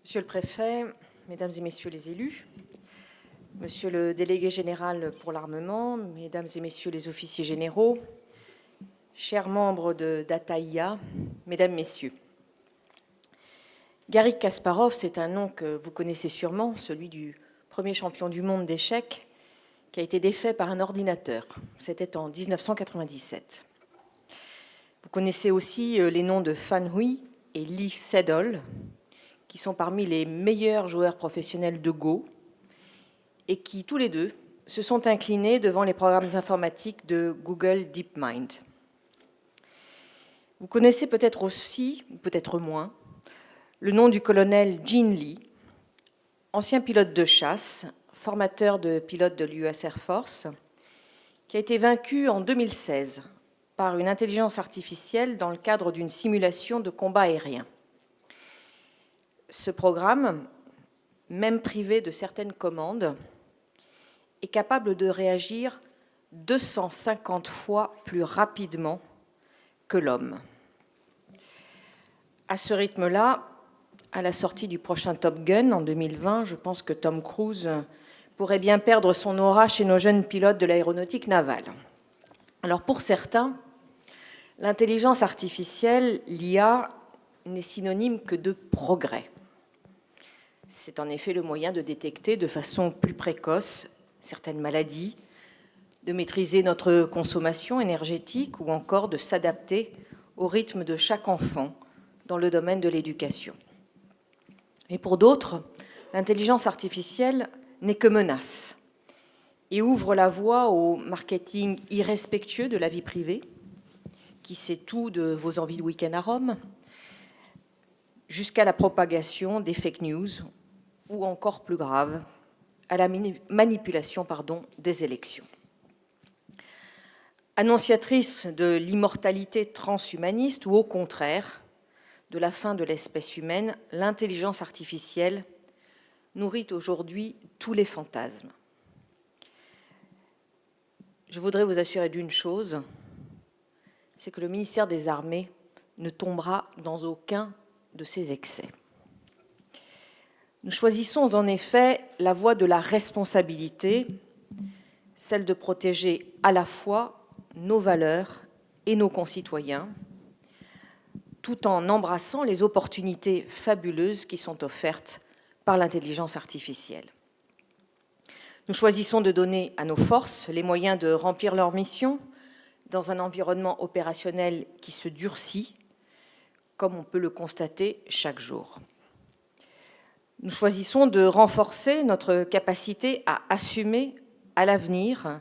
Monsieur le préfet, mesdames et messieurs les élus, monsieur le délégué général pour l'armement, mesdames et messieurs les officiers généraux, chers membres de Data-IA, mesdames, messieurs. Garry Kasparov, c'est un nom que vous connaissez sûrement, celui du premier champion du monde d'échecs qui a été défait par un ordinateur. C'était en 1997. Vous connaissez aussi les noms de Fan Hui et Lee Sedol, qui sont parmi les meilleurs joueurs professionnels de Go et qui, tous les deux, se sont inclinés devant les programmes informatiques de Google DeepMind. Vous connaissez peut-être aussi, ou peut-être moins, le nom du colonel Gene Lee, ancien pilote de chasse, formateur de pilotes de l'US Air Force, qui a été vaincu en 2016 par une intelligence artificielle dans le cadre d'une simulation de combat aérien. Ce programme, même privé de certaines commandes, est capable de réagir 250 fois plus rapidement que l'homme. À ce rythme-là, à la sortie du prochain Top Gun en 2020, je pense que Tom Cruise pourrait bien perdre son aura chez nos jeunes pilotes de l'aéronautique navale. Alors pour certains, l'intelligence artificielle, l'IA, n'est synonyme que de progrès. C'est en effet le moyen de détecter de façon plus précoce certaines maladies, de maîtriser notre consommation énergétique ou encore de s'adapter au rythme de chaque enfant dans le domaine de l'éducation. Et pour d'autres, l'intelligence artificielle n'est que menace et ouvre la voie au marketing irrespectueux de la vie privée, qui sait tout de vos envies de week-end à Rome, jusqu'à la propagation des fake news ou encore plus grave, à la manipulation des élections. Annonciatrice de l'immortalité transhumaniste ou au contraire de la fin de l'espèce humaine, l'intelligence artificielle nourrit aujourd'hui tous les fantasmes. Je voudrais vous assurer d'une chose, c'est que le ministère des Armées ne tombera dans aucun de ces excès. Nous choisissons en effet la voie de la responsabilité, celle de protéger à la fois nos valeurs et nos concitoyens, tout en embrassant les opportunités fabuleuses qui sont offertes par l'intelligence artificielle. Nous choisissons de donner à nos forces les moyens de remplir leur mission dans un environnement opérationnel qui se durcit, comme on peut le constater chaque jour. Nous choisissons de renforcer notre capacité à assumer à l'avenir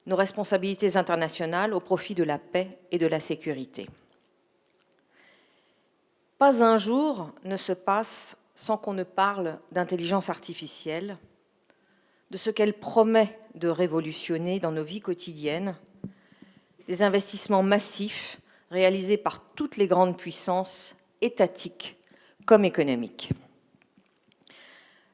nos responsabilités internationales au profit de la paix et de la sécurité. Pas un jour ne se passe sans qu'on ne parle d'intelligence artificielle, de ce qu'elle promet de révolutionner dans nos vies quotidiennes, des investissements massifs réalisés par toutes les grandes puissances étatiques comme économiques.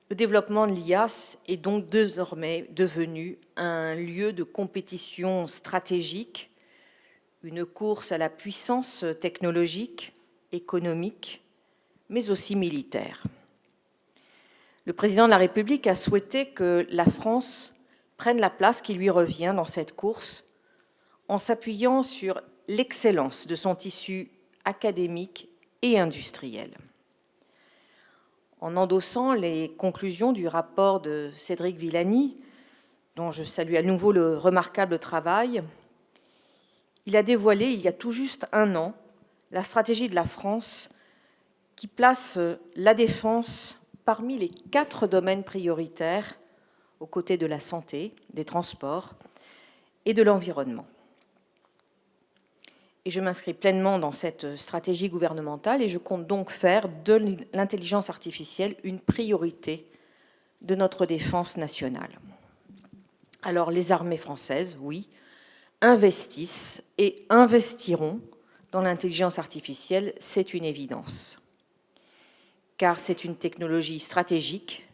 Le développement de l'IA est donc désormais devenu un lieu de compétition stratégique, une course à la puissance technologique, économique, mais aussi militaire. Le président de la République a souhaité que la France prenne la place qui lui revient dans cette course en s'appuyant sur l'excellence de son tissu académique et industriel. En endossant les conclusions du rapport de Cédric Villani, dont je salue à nouveau le remarquable travail, il a dévoilé, il y a tout juste un an, la stratégie de la France qui place la défense parmi les 4 domaines prioritaires aux côtés de la santé, des transports et de l'environnement. Et je m'inscris pleinement dans cette stratégie gouvernementale et je compte donc faire de l'intelligence artificielle une priorité de notre défense nationale. Alors les armées françaises, oui, investissent et investiront dans l'intelligence artificielle, c'est une évidence. Car c'est une technologie stratégique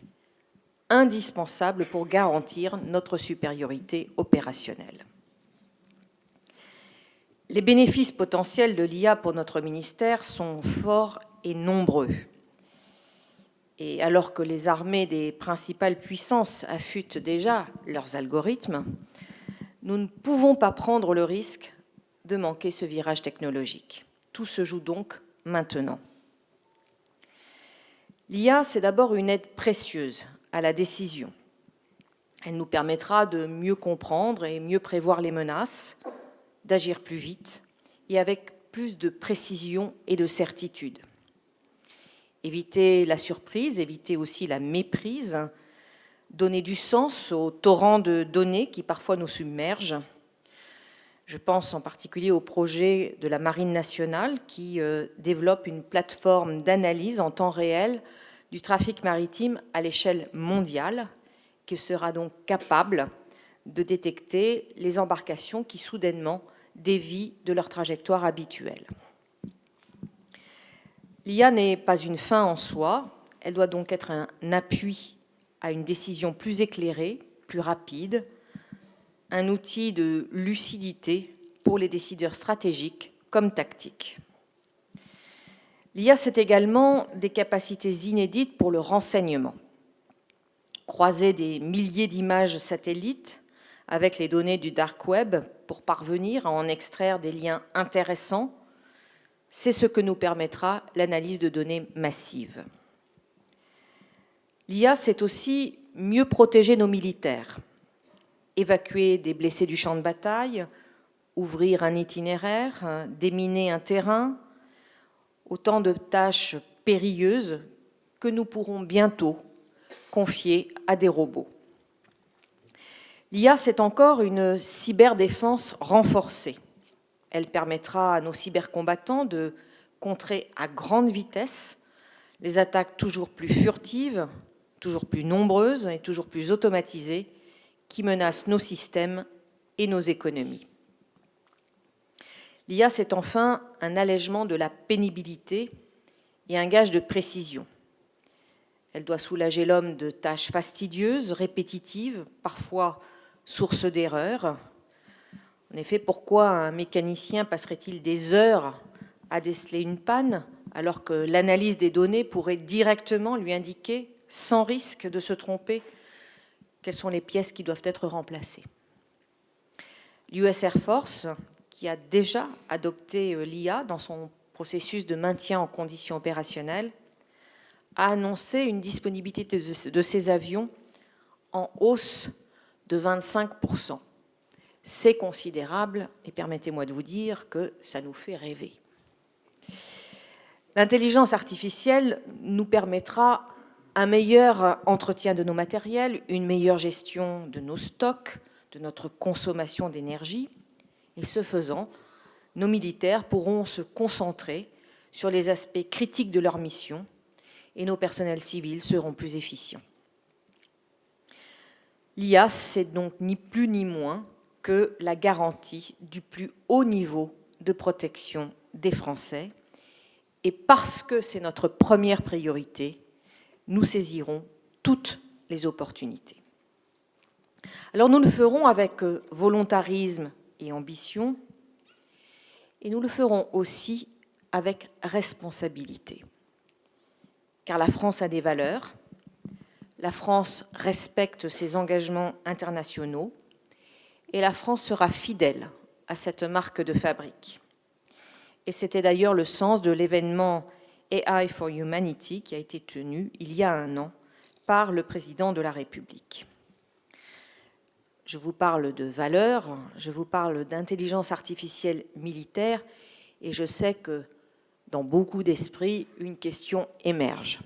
indispensable pour garantir notre supériorité opérationnelle. Les bénéfices potentiels de l'IA pour notre ministère sont forts et nombreux. Et alors que les armées des principales puissances affûtent déjà leurs algorithmes, nous ne pouvons pas prendre le risque de manquer ce virage technologique. Tout se joue donc maintenant. L'IA, c'est d'abord une aide précieuse à la décision. Elle nous permettra de mieux comprendre et mieux prévoir les menaces, d'agir plus vite et avec plus de précision et de certitude. Éviter la surprise, éviter aussi la méprise, donner du sens au torrent de données qui parfois nous submergent. Je pense en particulier au projet de la Marine nationale qui développe une plateforme d'analyse en temps réel du trafic maritime à l'échelle mondiale, qui sera donc capable de détecter les embarcations qui soudainement dévient de leur trajectoire habituelle. L'IA n'est pas une fin en soi, elle doit donc être un appui à une décision plus éclairée, plus rapide, un outil de lucidité pour les décideurs stratégiques comme tactiques. L'IA, c'est également des capacités inédites pour le renseignement. Croiser des milliers d'images satellites avec les données du dark web pour parvenir à en extraire des liens intéressants, c'est ce que nous permettra l'analyse de données massives. L'IA, c'est aussi mieux protéger nos militaires, évacuer des blessés du champ de bataille, ouvrir un itinéraire, déminer un terrain, autant de tâches périlleuses que nous pourrons bientôt confier à des robots. L'IA, c'est encore une cyberdéfense renforcée. Elle permettra à nos cybercombattants de contrer à grande vitesse les attaques toujours plus furtives, toujours plus nombreuses et toujours plus automatisées qui menacent nos systèmes et nos économies. L'IA, c'est enfin un allègement de la pénibilité et un gage de précision. Elle doit soulager l'homme de tâches fastidieuses, répétitives, parfois source d'erreurs. En effet, pourquoi un mécanicien passerait-il des heures à déceler une panne alors que l'analyse des données pourrait directement lui indiquer, sans risque de se tromper, quelles sont les pièces qui doivent être remplacées? L'US Air Force, qui a déjà adopté l'IA dans son processus de maintien en conditions opérationnelles, a annoncé une disponibilité de ses avions en hausse de 25%. C'est considérable et permettez-moi de vous dire que ça nous fait rêver. L'intelligence artificielle nous permettra un meilleur entretien de nos matériels, une meilleure gestion de nos stocks, de notre consommation d'énergie. Et ce faisant, nos militaires pourront se concentrer sur les aspects critiques de leur mission et nos personnels civils seront plus efficients. L'IA, c'est donc ni plus ni moins que la garantie du plus haut niveau de protection des Français. Et parce que c'est notre première priorité, nous saisirons toutes les opportunités. Alors nous le ferons avec volontarisme et ambition, et nous le ferons aussi avec responsabilité. Car la France a des valeurs, la France respecte ses engagements internationaux, et la France sera fidèle à cette marque de fabrique. Et c'était d'ailleurs le sens de l'événement AI for Humanity qui a été tenu il y a un an par le président de la République. Je vous parle de valeurs, je vous parle d'intelligence artificielle militaire, et je sais que dans beaucoup d'esprits, une question émerge.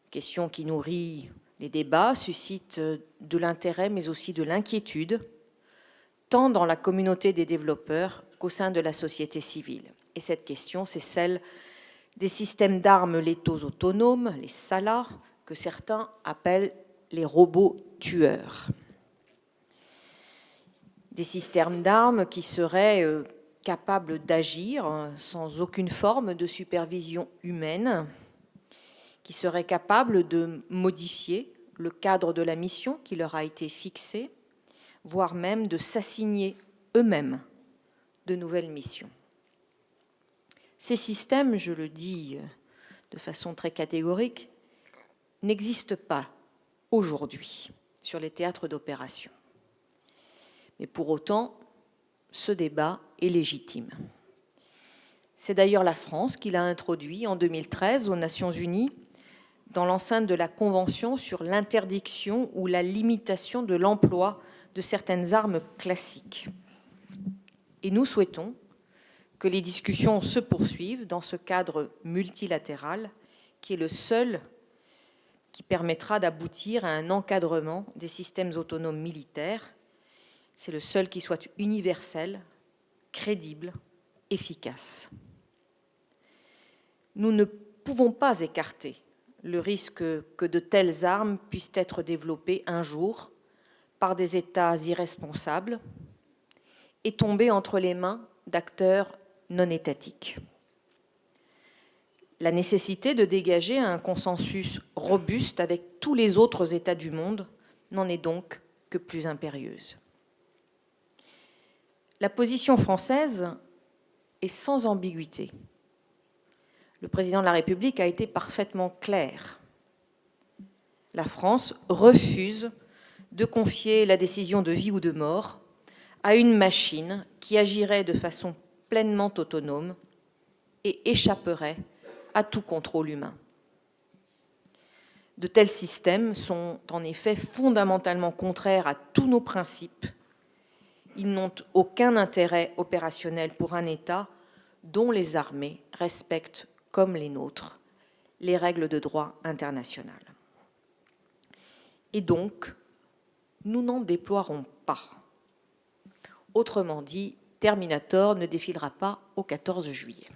Une question qui nourrit les débats, suscite de l'intérêt mais aussi de l'inquiétude, tant dans la communauté des développeurs qu'au sein de la société civile. Et cette question, c'est celle des systèmes d'armes létaux autonomes, les SALA, que certains appellent les robots tueurs. Des systèmes d'armes qui seraient capables d'agir sans aucune forme de supervision humaine, qui seraient capables de modifier le cadre de la mission qui leur a été fixé, voire même de s'assigner eux-mêmes de nouvelles missions. Ces systèmes, je le dis de façon très catégorique, n'existe pas aujourd'hui sur les théâtres d'opération. Mais pour autant, ce débat est légitime. C'est d'ailleurs la France qui l'a introduit en 2013 aux Nations Unies dans l'enceinte de la Convention sur l'interdiction ou la limitation de l'emploi de certaines armes classiques. Et nous souhaitons que les discussions se poursuivent dans ce cadre multilatéral qui est le seul qui permettra d'aboutir à un encadrement des systèmes autonomes militaires. C'est le seul qui soit universel, crédible, efficace. Nous ne pouvons pas écarter le risque que de telles armes puissent être développées un jour par des États irresponsables et tomber entre les mains d'acteurs non étatiques. La nécessité de dégager un consensus robuste avec tous les autres États du monde n'en est donc que plus impérieuse. La position française est sans ambiguïté. Le président de la République a été parfaitement clair. La France refuse de confier la décision de vie ou de mort à une machine qui agirait de façon pleinement autonome et échapperait à tout contrôle humain. De tels systèmes sont en effet fondamentalement contraires à tous nos principes. Ils n'ont aucun intérêt opérationnel pour un État dont les armées respectent, comme les nôtres, les règles de droit international. Et donc, nous n'en déploierons pas. Autrement dit, Terminator ne défilera pas au 14 juillet.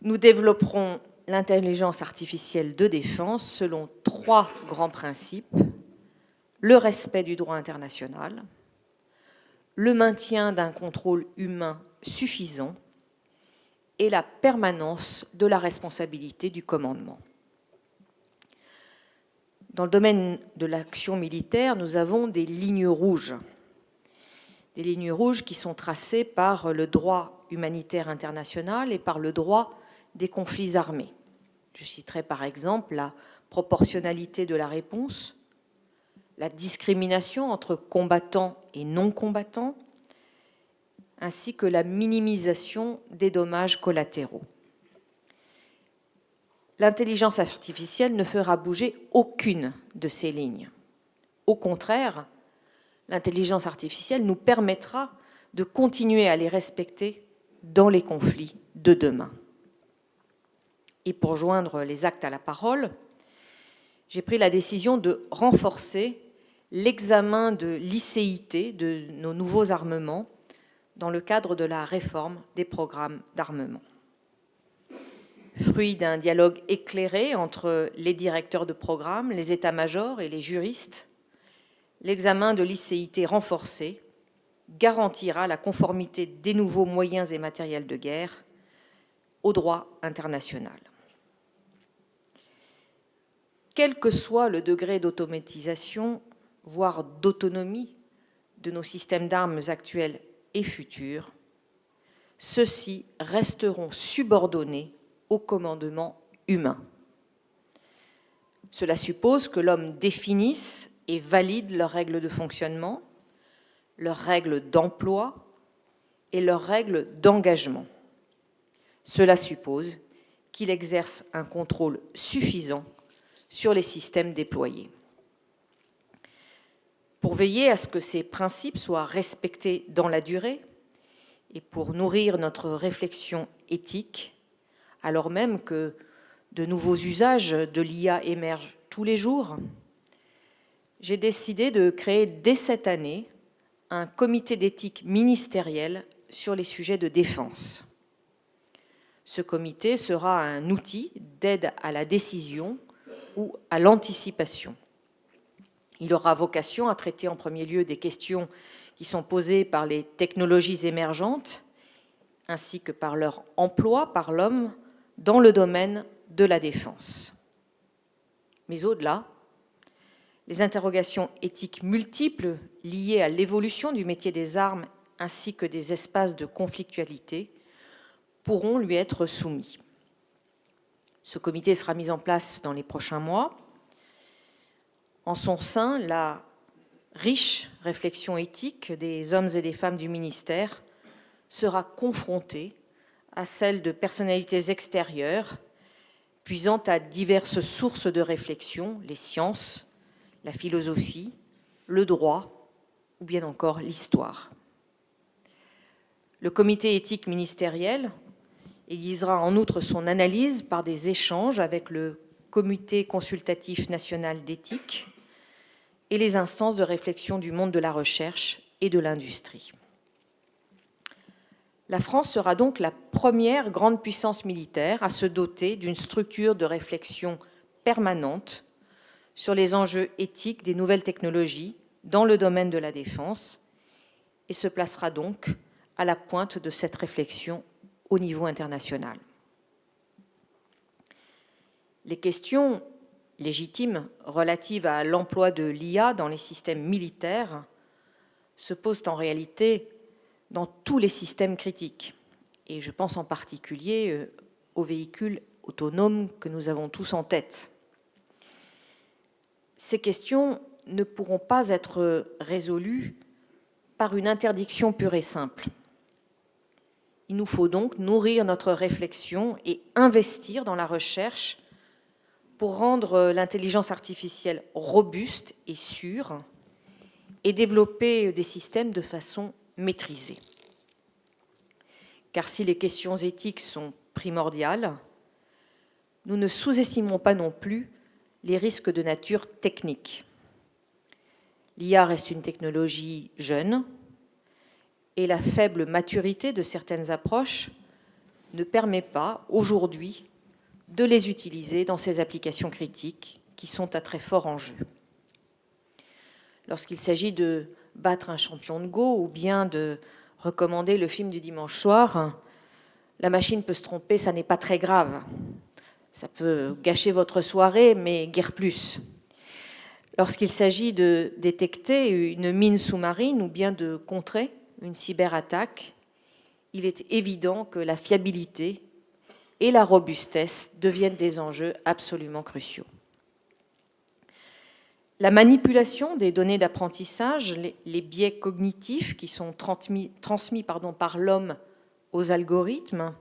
Nous développerons l'intelligence artificielle de défense selon 3 grands principes: le respect du droit international, le maintien d'un contrôle humain suffisant et la permanence de la responsabilité du commandement. Dans le domaine de l'action militaire, nous avons des lignes rouges qui sont tracées par le droit humanitaire international et par le droit des conflits armés. Je citerai par exemple la proportionnalité de la réponse, la discrimination entre combattants et non-combattants, ainsi que la minimisation des dommages collatéraux. L'intelligence artificielle ne fera bouger aucune de ces lignes. Au contraire, l'intelligence artificielle nous permettra de continuer à les respecter dans les conflits de demain. Et pour joindre les actes à la parole, j'ai pris la décision de renforcer l'examen de licéité de nos nouveaux armements dans le cadre de la réforme des programmes d'armement. Fruit d'un dialogue éclairé entre les directeurs de programme, les états-majors et les juristes, l'examen de licéité renforcé garantira la conformité des nouveaux moyens et matériels de guerre au droit international. Quel que soit le degré d'automatisation, voire d'autonomie de nos systèmes d'armes actuels et futurs, ceux-ci resteront subordonnés au commandement humain. Cela suppose que l'homme définisse et valide leurs règles de fonctionnement, leurs règles d'emploi et leurs règles d'engagement. Cela suppose qu'il exerce un contrôle suffisant sur les systèmes déployés. Pour veiller à ce que ces principes soient respectés dans la durée et pour nourrir notre réflexion éthique, alors même que de nouveaux usages de l'IA émergent tous les jours, j'ai décidé de créer dès cette année un comité d'éthique ministériel sur les sujets de défense. Ce comité sera un outil d'aide à la décision ou à l'anticipation. Il aura vocation à traiter en premier lieu des questions qui sont posées par les technologies émergentes, ainsi que par leur emploi par l'homme dans le domaine de la défense. Mais au-delà, les interrogations éthiques multiples liées à l'évolution du métier des armes ainsi que des espaces de conflictualité pourront lui être soumis. Ce comité sera mis en place dans les prochains mois. En son sein, la riche réflexion éthique des hommes et des femmes du ministère sera confrontée à celle de personnalités extérieures, puisant à diverses sources de réflexion, les sciences, la philosophie, le droit ou bien encore l'histoire. Le comité éthique ministériel aiguisera en outre son analyse par des échanges avec le Comité consultatif national d'éthique et les instances de réflexion du monde de la recherche et de l'industrie. La France sera donc la première grande puissance militaire à se doter d'une structure de réflexion permanente sur les enjeux éthiques des nouvelles technologies dans le domaine de la défense et se placera donc à la pointe de cette réflexion au niveau international. Les questions légitimes relatives à l'emploi de l'IA dans les systèmes militaires se posent en réalité dans tous les systèmes critiques. Et je pense en particulier aux véhicules autonomes que nous avons tous en tête. Ces questions ne pourront pas être résolues par une interdiction pure et simple. Il nous faut donc nourrir notre réflexion et investir dans la recherche pour rendre l'intelligence artificielle robuste et sûre et développer des systèmes de façon maîtrisée. Car si les questions éthiques sont primordiales, nous ne sous-estimons pas non plus les risques de nature technique. L'IA reste une technologie jeune et la faible maturité de certaines approches ne permet pas aujourd'hui de les utiliser dans ces applications critiques qui sont à très fort enjeu. Lorsqu'il s'agit de battre un champion de Go ou bien de recommander le film du dimanche soir, la machine peut se tromper, ça n'est pas très grave. Ça peut gâcher votre soirée, mais guère plus. Lorsqu'il s'agit de détecter une mine sous-marine ou bien de contrer une cyberattaque, il est évident que la fiabilité et la robustesse deviennent des enjeux absolument cruciaux. La manipulation des données d'apprentissage, les biais cognitifs qui sont transmis par l'homme aux algorithmes,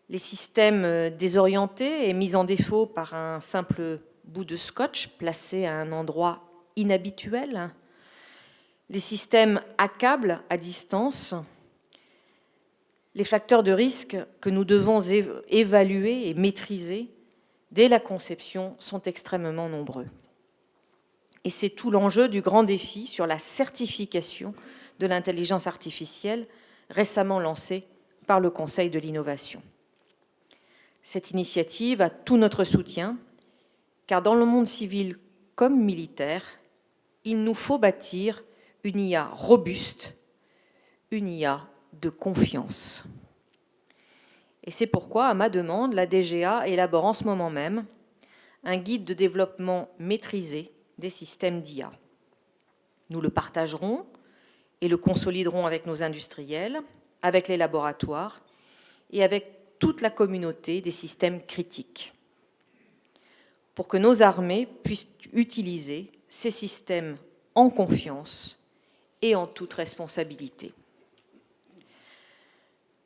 les systèmes désorientés et mis en défaut par un simple bout de scotch placé à un endroit inhabituel, les systèmes hackables à distance, les facteurs de risque que nous devons évaluer et maîtriser dès la conception sont extrêmement nombreux. Et c'est tout l'enjeu du grand défi sur la certification de l'intelligence artificielle récemment lancé par le Conseil de l'innovation. Cette initiative a tout notre soutien, car dans le monde civil comme militaire, il nous faut bâtir une IA robuste, une IA de confiance. Et c'est pourquoi, à ma demande, la DGA élabore en ce moment même un guide de développement maîtrisé des systèmes d'IA. Nous le partagerons et le consoliderons avec nos industriels, avec les laboratoires et avec toute la communauté des systèmes critiques, pour que nos armées puissent utiliser ces systèmes en confiance et en toute responsabilité.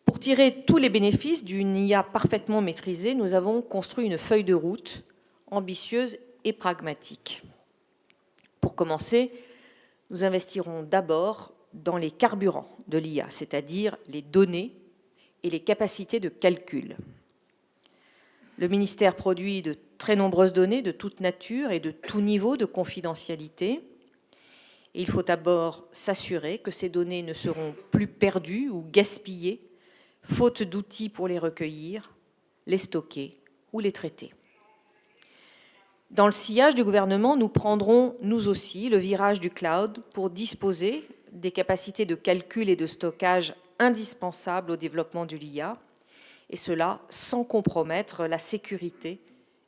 Pour tirer tous les bénéfices d'une IA parfaitement maîtrisée, nous avons construit une feuille de route ambitieuse et pragmatique. Pour commencer, nous investirons d'abord dans les carburants de l'IA, c'est-à-dire les données et les capacités de calcul. Le ministère produit de très nombreuses données de toute nature et de tout niveau de confidentialité. Et il faut d'abord s'assurer que ces données ne seront plus perdues ou gaspillées, faute d'outils pour les recueillir, les stocker ou les traiter. Dans le sillage du gouvernement, nous prendrons, nous aussi, le virage du cloud pour disposer des capacités de calcul et de stockage indispensables au développement de l'IA, et cela sans compromettre la sécurité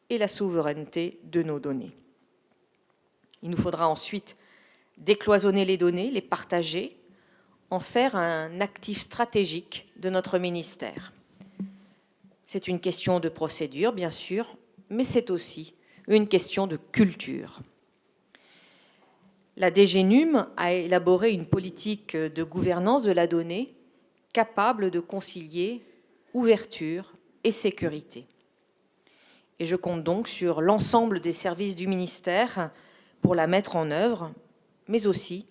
et la souveraineté de nos données. Il nous faudra ensuite décloisonner les données, les partager, en faire un actif stratégique de notre ministère. C'est une question de procédure, bien sûr, mais c'est aussi une question de culture. La DGNUM a élaboré une politique de gouvernance de la donnée capable de concilier ouverture et sécurité. Et je compte donc sur l'ensemble des services du ministère pour la mettre en œuvre, mais aussi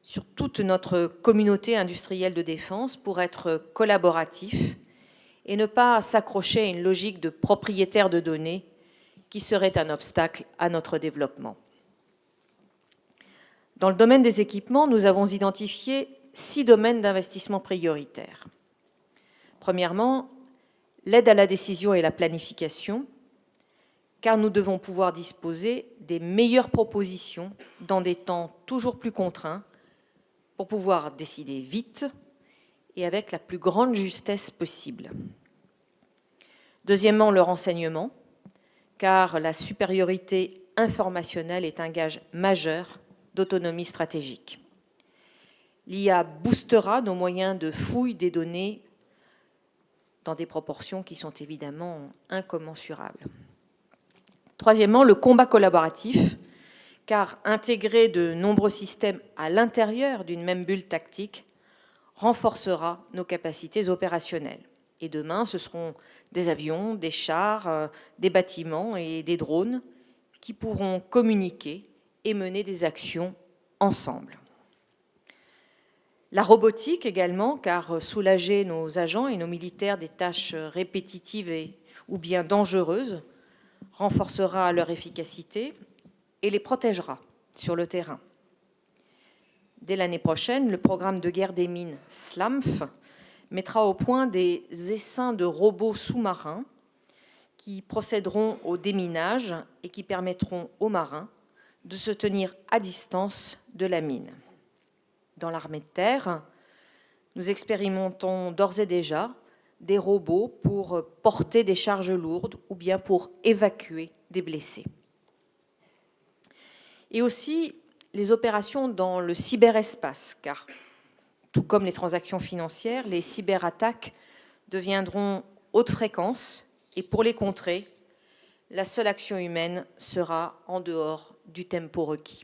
sur toute notre communauté industrielle de défense pour être collaboratif et ne pas s'accrocher à une logique de propriétaire de données qui serait un obstacle à notre développement. Dans le domaine des équipements, nous avons identifié 6 domaines d'investissement prioritaires. Premièrement, l'aide à la décision et la planification, car nous devons pouvoir disposer des meilleures propositions dans des temps toujours plus contraints pour pouvoir décider vite et avec la plus grande justesse possible. Deuxièmement, le renseignement, car la supériorité informationnelle est un gage majeur d'autonomie stratégique. L'IA boostera nos moyens de fouille des données dans des proportions qui sont évidemment incommensurables. Troisièmement, le combat collaboratif, car intégrer de nombreux systèmes à l'intérieur d'une même bulle tactique renforcera nos capacités opérationnelles. Et demain, ce seront des avions, des chars, des bâtiments et des drones qui pourront communiquer et mener des actions ensemble. La robotique également, car soulager nos agents et nos militaires des tâches répétitives ou bien dangereuses renforcera leur efficacité et les protégera sur le terrain. Dès l'année prochaine, le programme de guerre des mines SLAMF mettra au point des essaims de robots sous-marins qui procéderont au déminage et qui permettront aux marins de se tenir à distance de la mine. Dans l'armée de terre, nous expérimentons d'ores et déjà des robots pour porter des charges lourdes ou bien pour évacuer des blessés. Et aussi les opérations dans le cyberespace, car tout comme les transactions financières, les cyberattaques deviendront haute fréquence et pour les contrer, la seule action humaine sera en dehors du tempo requis.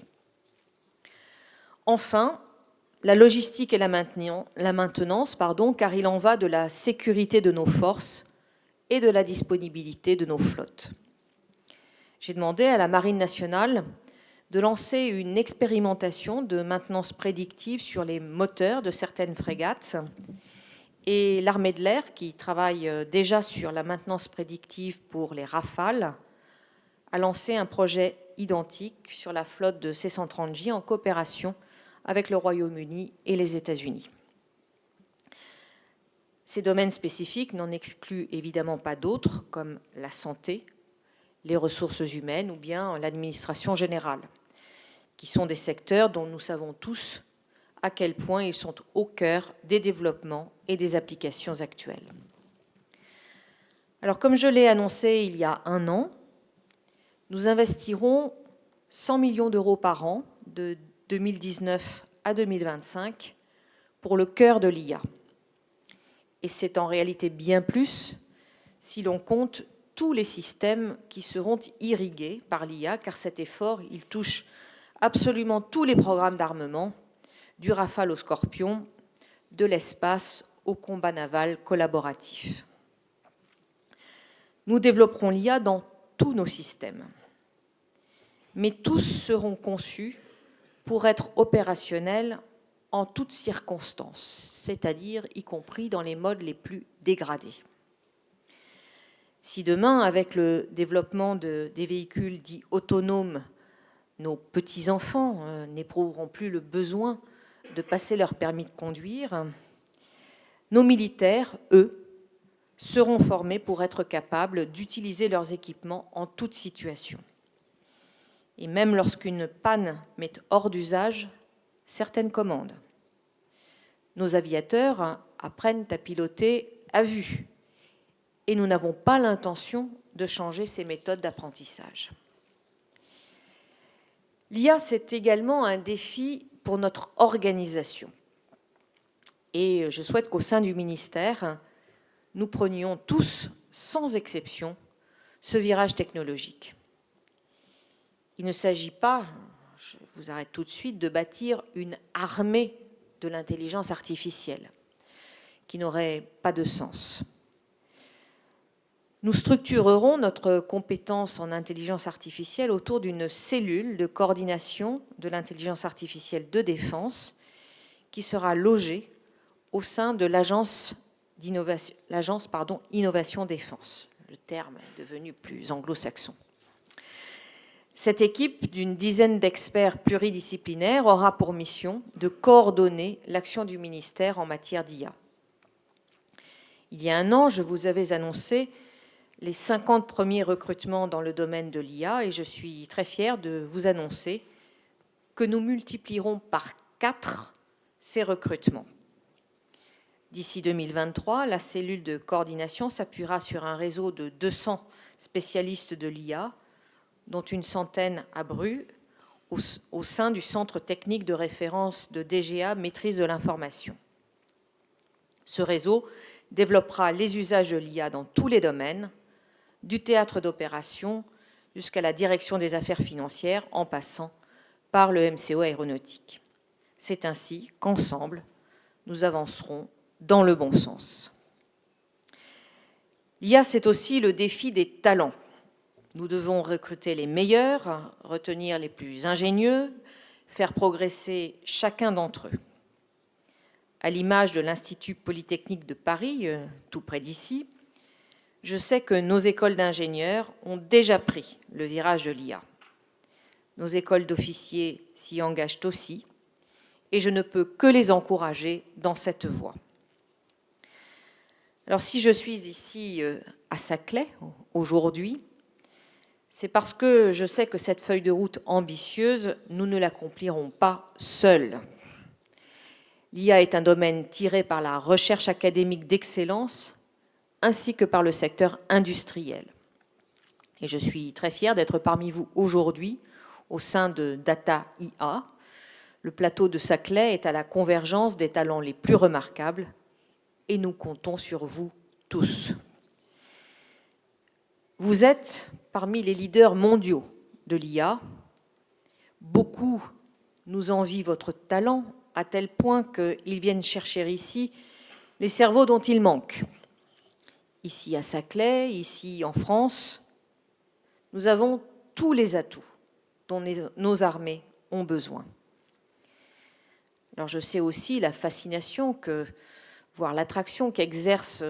Enfin, la logistique et la maintenance, car il en va de la sécurité de nos forces et de la disponibilité de nos flottes. J'ai demandé à la Marine nationale de lancer une expérimentation de maintenance prédictive sur les moteurs de certaines frégates et l'armée de l'air, qui travaille déjà sur la maintenance prédictive pour les Rafales, a lancé un projet identique sur la flotte de C-130J en coopération avec le Royaume-Uni et les États-Unis. Ces domaines spécifiques n'en excluent évidemment pas d'autres, comme la santé, les ressources humaines ou bien l'administration générale, qui sont des secteurs dont nous savons tous à quel point ils sont au cœur des développements et des applications actuelles. Alors, comme je l'ai annoncé il y a 1 an, nous investirons 100 millions d'euros par an de 2019 à 2025 pour le cœur de l'IA. Et c'est en réalité bien plus si l'on compte tous les systèmes qui seront irrigués par l'IA, car cet effort, il touche absolument tous les programmes d'armement, du Rafale au Scorpion, de l'espace au combat naval collaboratif. Nous développerons l'IA dans tous nos systèmes, mais tous seront conçus pour être opérationnels en toutes circonstances, c'est-à-dire y compris dans les modes les plus dégradés. Si demain, avec le développement des véhicules dits autonomes, nos petits-enfants n'éprouveront plus le besoin de passer leur permis de conduire, nos militaires, eux, seront formés pour être capables d'utiliser leurs équipements en toute situation. Et même lorsqu'une panne met hors d'usage certaines commandes. Nos aviateurs apprennent à piloter à vue et nous n'avons pas l'intention de changer ces méthodes d'apprentissage. L'IA, c'est également un défi pour notre organisation. Et je souhaite qu'au sein du ministère, nous prenions tous, sans exception, ce virage technologique. Il ne s'agit pas, je vous arrête tout de suite, de bâtir une armée de l'intelligence artificielle qui n'aurait pas de sens. Nous structurerons notre compétence en intelligence artificielle autour d'une cellule de coordination de l'intelligence artificielle de défense qui sera logée au sein de l'agence Innovation Défense. Le terme est devenu plus anglo-saxon. Cette équipe d'une dizaine d'experts pluridisciplinaires aura pour mission de coordonner l'action du ministère en matière d'IA. Il y a un an, je vous avais annoncé les 50 premiers recrutements dans le domaine de l'IA et je suis très fière de vous annoncer que nous multiplierons par 4 ces recrutements. D'ici 2023, la cellule de coordination s'appuiera sur un réseau de 200 spécialistes de l'IA, dont une centaine à Bru, au sein du centre technique de référence de DGA Maîtrise de l'information. Ce réseau développera les usages de l'IA dans tous les domaines, du théâtre d'opération jusqu'à la direction des affaires financières, en passant par le MCO aéronautique. C'est ainsi qu'ensemble, nous avancerons dans le bon sens. L'IA, c'est aussi le défi des talents. Nous devons recruter les meilleurs, retenir les plus ingénieux, faire progresser chacun d'entre eux. À l'image de l'Institut Polytechnique de Paris, tout près d'ici, je sais que nos écoles d'ingénieurs ont déjà pris le virage de l'IA. Nos écoles d'officiers s'y engagent aussi, et je ne peux que les encourager dans cette voie. Alors si je suis ici à Saclay aujourd'hui, c'est parce que je sais que cette feuille de route ambitieuse, nous ne l'accomplirons pas seuls. L'IA est un domaine tiré par la recherche académique d'excellence ainsi que par le secteur industriel. Et je suis très fière d'être parmi vous aujourd'hui au sein de Data IA. Le plateau de Saclay est à la convergence des talents les plus remarquables et nous comptons sur vous tous. Vous êtes parmi les leaders mondiaux de l'IA. Beaucoup nous envient votre talent à tel point qu'ils viennent chercher ici les cerveaux dont il manque. Ici à Saclay, ici en France, nous avons tous les atouts dont nos armées ont besoin. Alors je sais aussi la fascination voire l'attraction qu'exercent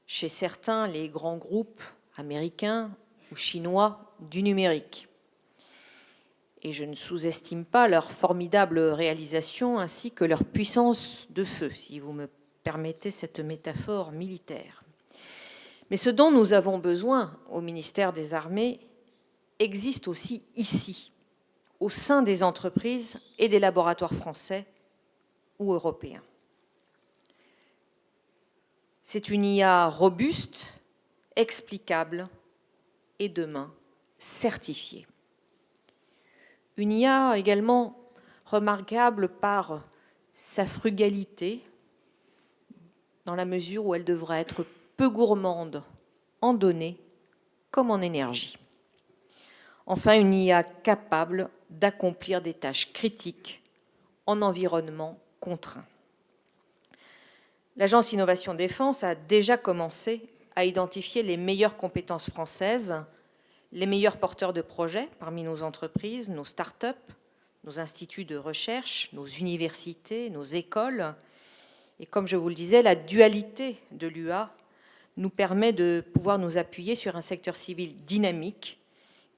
chez certains les grands groupes américains ou chinois du numérique. Et je ne sous-estime pas leur formidable réalisation ainsi que leur puissance de feu, si vous me permettez cette métaphore militaire. Mais ce dont nous avons besoin au ministère des Armées existe aussi ici, au sein des entreprises et des laboratoires français ou européens. C'est une IA robuste, explicable et demain certifiée. Une IA également remarquable par sa frugalité, dans la mesure où elle devra être peu gourmande en données comme en énergie. Enfin, une IA capable d'accomplir des tâches critiques en environnement contraint. L'Agence Innovation Défense a déjà commencé à identifier les meilleures compétences françaises, les meilleurs porteurs de projets parmi nos entreprises, nos start-up, nos instituts de recherche, nos universités, nos écoles. Et comme je vous le disais, la dualité de l'UA nous permet de pouvoir nous appuyer sur un secteur civil dynamique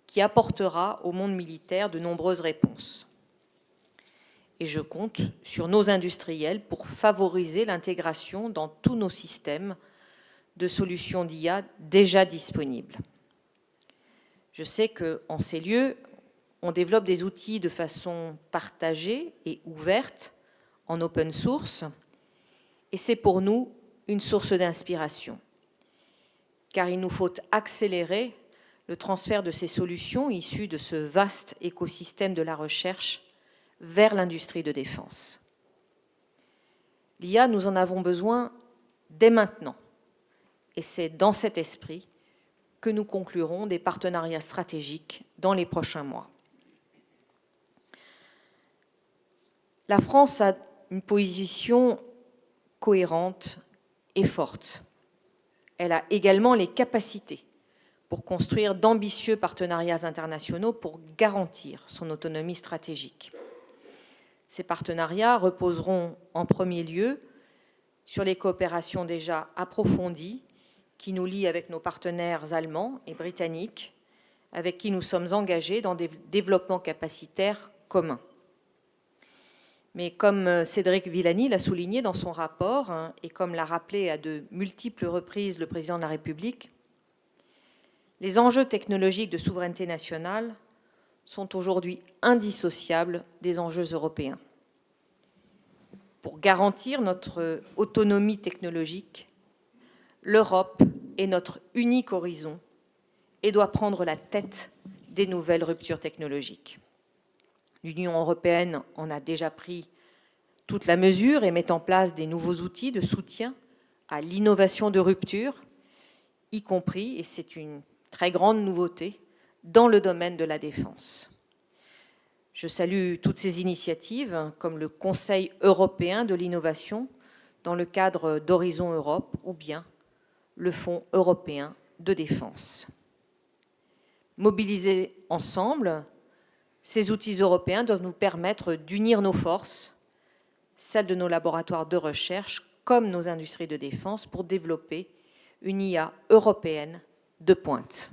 qui apportera au monde militaire de nombreuses réponses. Et je compte sur nos industriels pour favoriser l'intégration dans tous nos systèmes de solutions d'IA déjà disponibles. Je sais qu'en ces lieux, on développe des outils de façon partagée et ouverte, en open source, et c'est pour nous une source d'inspiration. Car il nous faut accélérer le transfert de ces solutions issues de ce vaste écosystème de la recherche vers l'industrie de défense. L'IA, nous en avons besoin dès maintenant. Et c'est dans cet esprit que nous conclurons des partenariats stratégiques dans les prochains mois. La France a une position cohérente et forte. Elle a également les capacités pour construire d'ambitieux partenariats internationaux pour garantir son autonomie stratégique. Ces partenariats reposeront en premier lieu sur les coopérations déjà approfondies qui nous lient avec nos partenaires allemands et britanniques, avec qui nous sommes engagés dans des développements capacitaires communs. Mais comme Cédric Villani l'a souligné dans son rapport, et comme l'a rappelé à de multiples reprises le président de la République, les enjeux technologiques de souveraineté nationale sont aujourd'hui indissociables des enjeux européens. Pour garantir notre autonomie technologique, l'Europe est notre unique horizon et doit prendre la tête des nouvelles ruptures technologiques. L'Union européenne en a déjà pris toute la mesure et met en place des nouveaux outils de soutien à l'innovation de rupture, y compris, et c'est une très grande nouveauté, dans le domaine de la défense. Je salue toutes ces initiatives, comme le Conseil européen de l'innovation dans le cadre d'Horizon Europe ou bien le Fonds européen de défense. Mobilisés ensemble, ces outils européens doivent nous permettre d'unir nos forces, celles de nos laboratoires de recherche comme nos industries de défense, pour développer une IA européenne de pointe.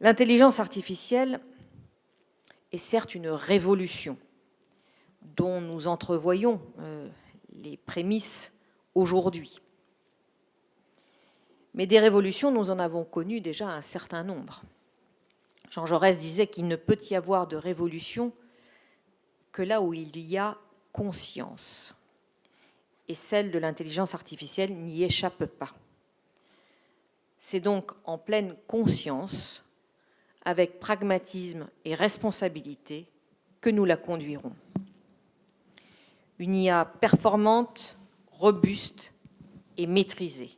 L'intelligence artificielle est certes une révolution dont nous entrevoyons les prémices aujourd'hui. Mais des révolutions, nous en avons connu déjà un certain nombre. Jean Jaurès disait qu'il ne peut y avoir de révolution que là où il y a conscience. Et celle de l'intelligence artificielle n'y échappe pas. C'est donc en pleine conscience, avec pragmatisme et responsabilité, que nous la conduirons. Une IA performante, robuste et maîtrisée.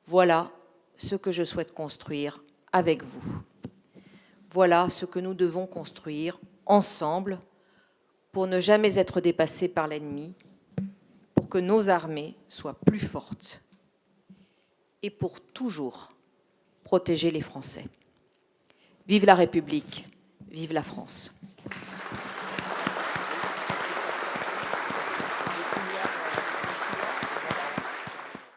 Voilà ce que je souhaite construire avec vous. Voilà ce que nous devons construire ensemble pour ne jamais être dépassés par l'ennemi, pour que nos armées soient plus fortes et pour toujours protéger les Français. Vive la République, vive la France.